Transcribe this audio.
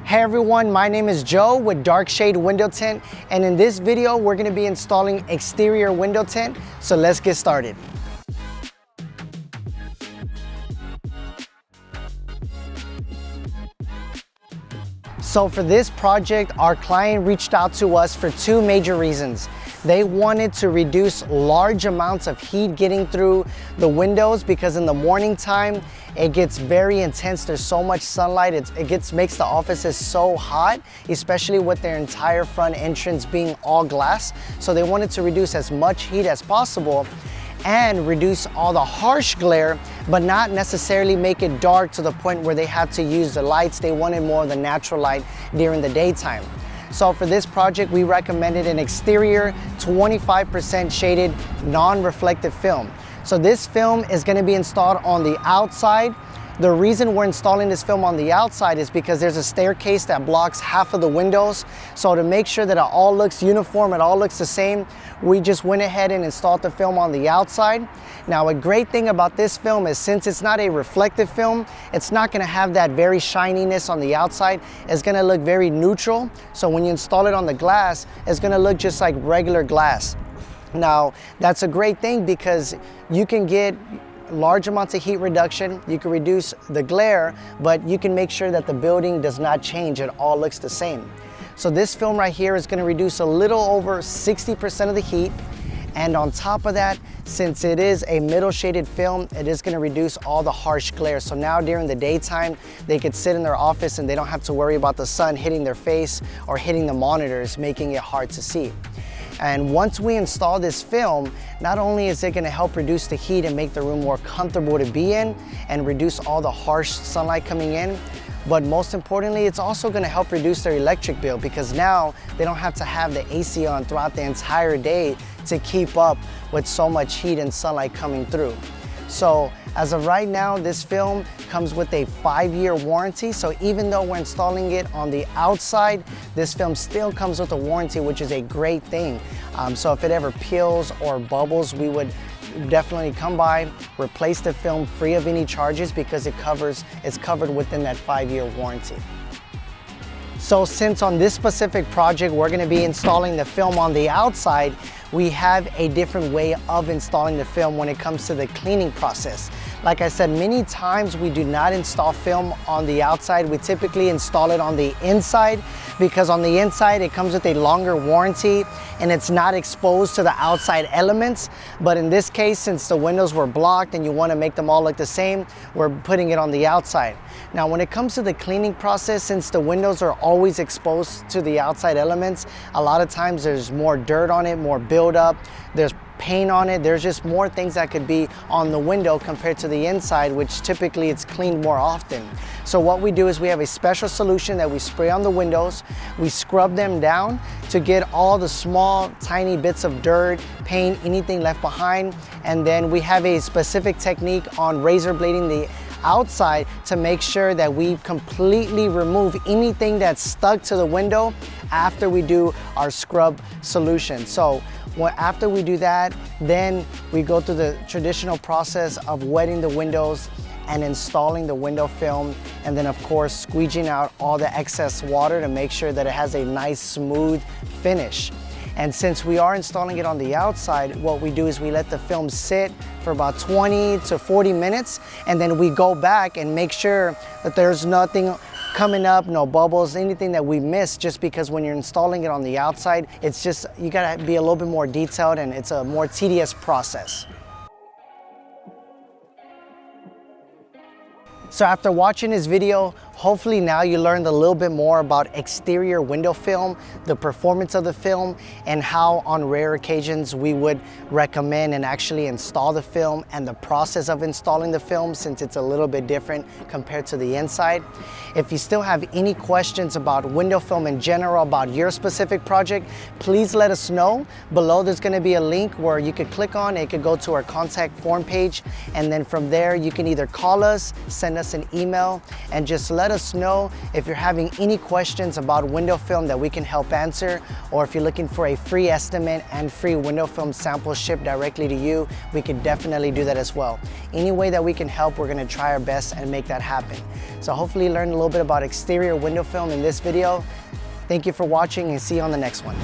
Hey everyone, my name is Joe with Dark Shade Window Tint, and in this video we're going to be installing exterior window tint, so let's get started. So for this project, our client reached out to us for two major reasons. They wanted to reduce large amounts of heat getting through the windows because in the morning time, it gets very intense. There's so much sunlight. It makes the offices so hot, especially with their entire front entrance being all glass. So they wanted to reduce as much heat as possible and reduce all the harsh glare, but not necessarily make it dark to the point where they had to use the lights. They wanted more of the natural light during the daytime. So for this project, we recommended an exterior 25% shaded non-reflective film. So this film is going to be installed on the outside. The reason we're installing this film on the outside is because there's a staircase that blocks half of the windows. So to make sure that it all looks uniform, it all looks the same, we just went ahead and installed the film on the outside. Now, a great thing about this film is since it's not a reflective film, it's not going to have that very shininess on the outside. It's going to look very neutral. So when you install it on the glass, it's going to look just like regular glass. Now, that's a great thing because you can get large amounts of heat reduction, you can reduce the glare, but you can make sure that the building does not change, it all looks the same. So this film right here is going to reduce a little over 60% of the heat, and on top of that, since it is a middle shaded film, it is going to reduce all the harsh glare. So now during the daytime, they could sit in their office and they don't have to worry about the sun hitting their face or hitting the monitors, making it hard to see. And once we install this film, not only is it going to help reduce the heat and make the room more comfortable to be in and reduce all the harsh sunlight coming in, but most importantly, it's also going to help reduce their electric bill because now they don't have to have the AC on throughout the entire day to keep up with so much heat and sunlight coming through. So as of right now, this film comes with a 5-year warranty. So even though we're installing it on the outside, this film still comes with a warranty, which is a great thing. So if it ever peels or bubbles, we would definitely come by, replace the film free of any charges because it's covered within that 5-year warranty. So since on this specific project, we're going to be installing the film on the outside, we have a different way of installing the film when it comes to the cleaning process. Like I said, many times we do not install film on the outside. We typically install it on the inside because on the inside it comes with a longer warranty and it's not exposed to the outside elements. But in this case, since the windows were blocked and you want to make them all look the same, we're putting it on the outside. Now, when it comes to the cleaning process, since the windows are always exposed to the outside elements, a lot of times there's more dirt on it, more buildup, there's paint on it, there's just more things that could be on the window compared to the inside, which typically it's cleaned more often. So what we do is we have a special solution that we spray on the windows, we scrub them down to get all the small, tiny bits of dirt, paint, anything left behind, and then we have a specific technique on razor blading the outside to make sure that we completely remove anything that's stuck to the window after we do our scrub solution. So after we do that, then we go through the traditional process of wetting the windows and installing the window film, and then of course squeegeeing out all the excess water to make sure that it has a nice smooth finish. And since we are installing it on the outside, what we do is we let the film sit for about 20 to 40 minutes, and then we go back and make sure that there's nothing coming up, no bubbles, anything that we missed, just because when you're installing it on the outside, it's just, you gotta be a little bit more detailed and it's a more tedious process. So after watching this video, hopefully now you learned a little bit more about exterior window film, the performance of the film, and how on rare occasions we would recommend and actually install the film and the process of installing the film, since it's a little bit different compared to the inside. If you still have any questions about window film in general, about your specific project, please let us know. Below there's going to be a link where you could click on, it could go to our contact form page, and then from there you can either call us, send us an email, and just let let us know if you're having any questions about window film that we can help answer, or if you're looking for a free estimate and free window film sample shipped directly to you, we can definitely do that as well. Any way that we can help, we're gonna try our best and make that happen. So hopefully you learned a little bit about exterior window film in this video. Thank you for watching and see you on the next one.